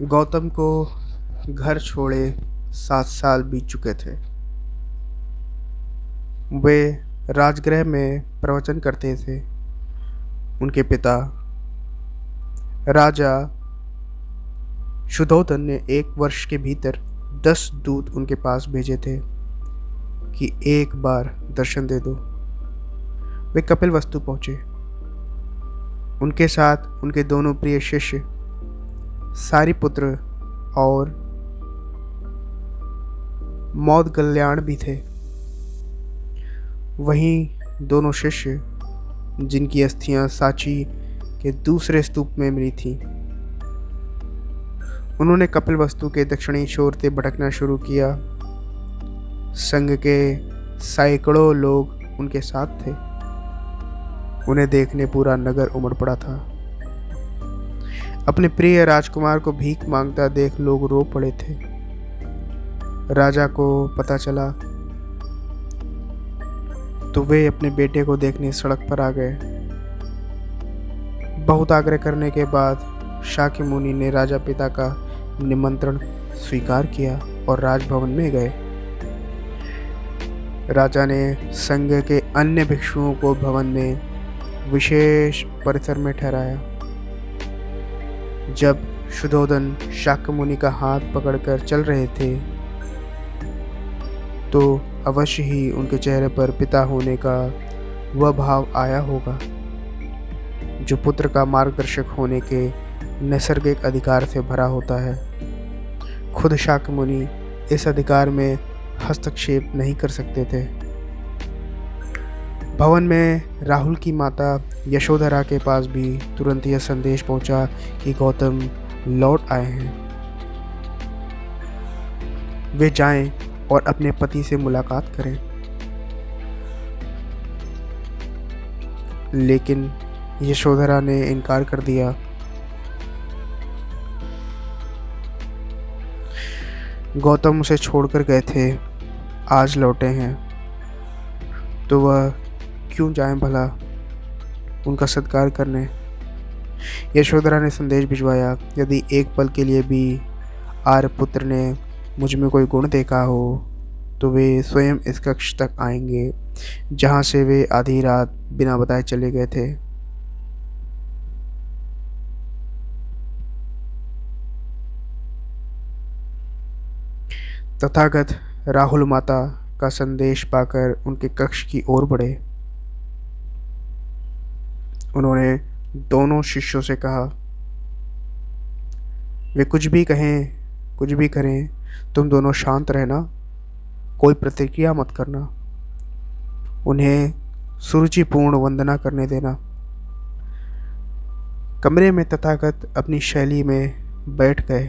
गौतम को घर छोड़े 7 साल बीत चुके थे। वे राजगृह में प्रवचन करते थे। उनके पिता राजा शुद्धोधन ने 1 वर्ष के भीतर 10 दूत उनके पास भेजे थे कि एक बार दर्शन दे दो। वे कपिलवस्तु पहुंचे। उनके साथ उनके दोनों प्रिय शिष्य सारिपुत्र और मौदगल्याण भी थे। वहीं दोनों शिष्य जिनकी अस्थियां सांची के दूसरे स्तूप में मिली थीं, उन्होंने कपिलवस्तु के दक्षिणी छोर से भटकना शुरू किया। संघ के सैकड़ों लोग उनके साथ थे। उन्हें देखने पूरा नगर उमड़ पड़ा था। अपने प्रिय राजकुमार को भीख मांगता देख लोग रो पड़े थे। राजा को पता चला तो वे अपने बेटे को देखने सड़क पर आ गए। बहुत आग्रह करने के बाद शाक्य मुनि ने राजा पिता का निमंत्रण स्वीकार किया और राजभवन में गए। राजा ने संघ के अन्य भिक्षुओं को भवन में विशेष परिसर में ठहराया। जब शुद्धोधन शाक्य मुनि का हाथ पकड़कर चल रहे थे तो अवश्य ही उनके चेहरे पर पिता होने का वह भाव आया होगा जो पुत्र का मार्गदर्शक होने के नैसर्गिक अधिकार से भरा होता है। खुद शाक्य मुनि इस अधिकार में हस्तक्षेप नहीं कर सकते थे। भवन में राहुल की माता यशोधरा के पास भी तुरंत यह संदेश पहुंचा कि गौतम लौट आए हैं। वे जाएं और अपने पति से मुलाकात करें। लेकिन यशोधरा ने इनकार कर दिया। गौतम उसे छोड़कर गए थे, आज लौटे हैं तो वह क्यों जाएं भला उनका सत्कार करने। यशोधरा ने संदेश भिजवाया, यदि एक पल के लिए भी आर्यपुत्र ने मुझ में कोई गुण देखा हो तो वे स्वयं इस कक्ष तक आएंगे जहां से वे आधी रात बिना बताए चले गए थे। तथागत राहुल माता का संदेश पाकर उनके कक्ष की ओर बढ़े। उन्होंने दोनों शिष्यों से कहा, वे कुछ भी कहें कुछ भी करें, तुम दोनों शांत रहना, कोई प्रतिक्रिया मत करना, उन्हें सुरुचिपूर्ण वंदना करने देना। कमरे में तथागत अपनी शैली में बैठ गए।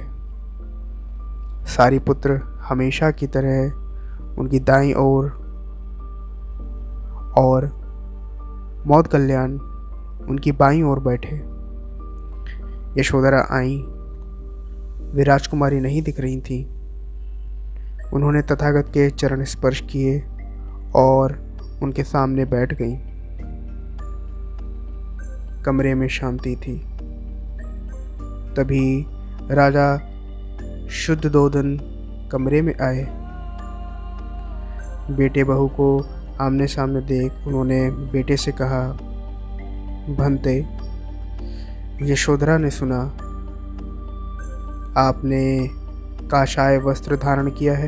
सारिपुत्र हमेशा की तरह उनकी दाईं ओर और मौदगल्याण उनकी बाईं ओर बैठे। यशोधरा आई। वे राजकुमारी नहीं दिख रही थी। उन्होंने तथागत के चरण स्पर्श किए और उनके सामने बैठ गईं। कमरे में शांति थी। तभी राजा शुद्धोधन कमरे में आए। बेटे बहू को आमने सामने देख उन्होंने बेटे से कहा, भंते, यशोधरा ने सुना आपने काषाय वस्त्र धारण किया है,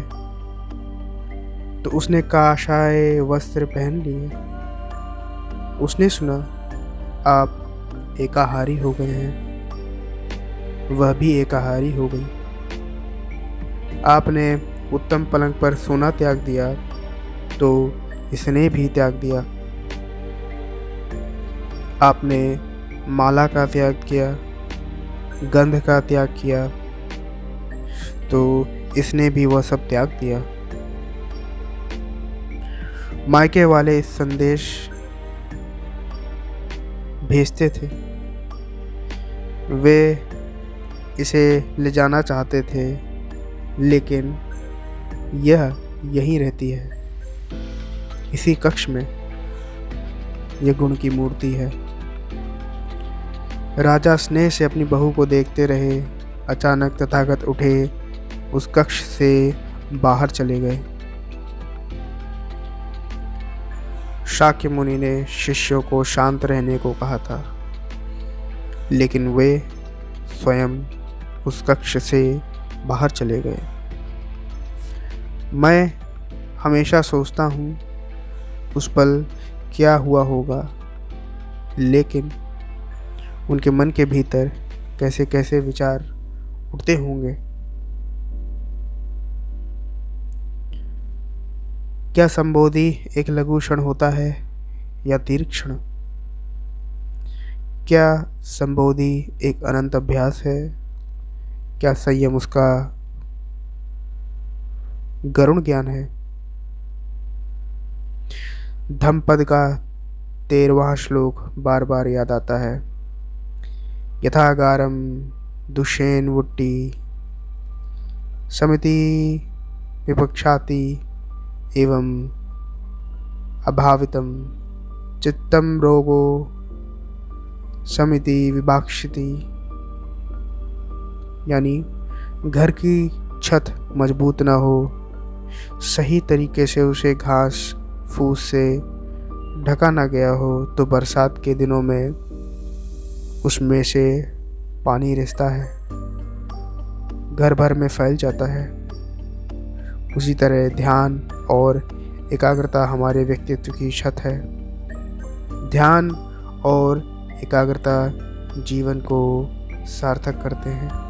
तो उसने काषाय वस्त्र पहन लिए। उसने सुना आप एकाहारी हो गए हैं, वह भी एकाहारी हो गई। आपने उत्तम पलंग पर सोना त्याग दिया तो इसने भी त्याग दिया। आपने माला का त्याग किया, गंध का त्याग किया तो इसने भी वह सब त्याग दिया। मायके वाले इस संदेश भेजते थे। वे इसे ले जाना चाहते थे, लेकिन यह यहीं रहती है, इसी कक्ष में। यह गुण की मूर्ति है। राजा स्नेह से अपनी बहू को देखते रहे। अचानक तथागत उठे उस कक्ष से बाहर चले गए। शाक्य मुनि ने शिष्यों को शांत रहने को कहा था, लेकिन वे स्वयं उस कक्ष से बाहर चले गए। मैं हमेशा सोचता हूँ उस पल क्या हुआ होगा, लेकिन उनके मन के भीतर कैसे कैसे विचार उठते होंगे। क्या संबोधि एक लघु क्षण होता है या दीर्घ क्षण? क्या संबोधि एक अनंत अभ्यास है? क्या संयम उसका गरुण ज्ञान है? धम्मपद का 13वां श्लोक बार बार याद आता है। यथागारम दुषेन वुट्टी समिति विपक्षाति एवं अभावितम चित्तम रोगो समिति विभाक्षिति। यानी घर की छत मजबूत ना हो, सही तरीके से उसे घास फूस से ढका ना गया हो, तो बरसात के दिनों में उसमें से पानी रिसता है, घर भर में फैल जाता है। उसी तरह ध्यान और एकाग्रता हमारे व्यक्तित्व की छत है। ध्यान और एकाग्रता जीवन को सार्थक करते हैं।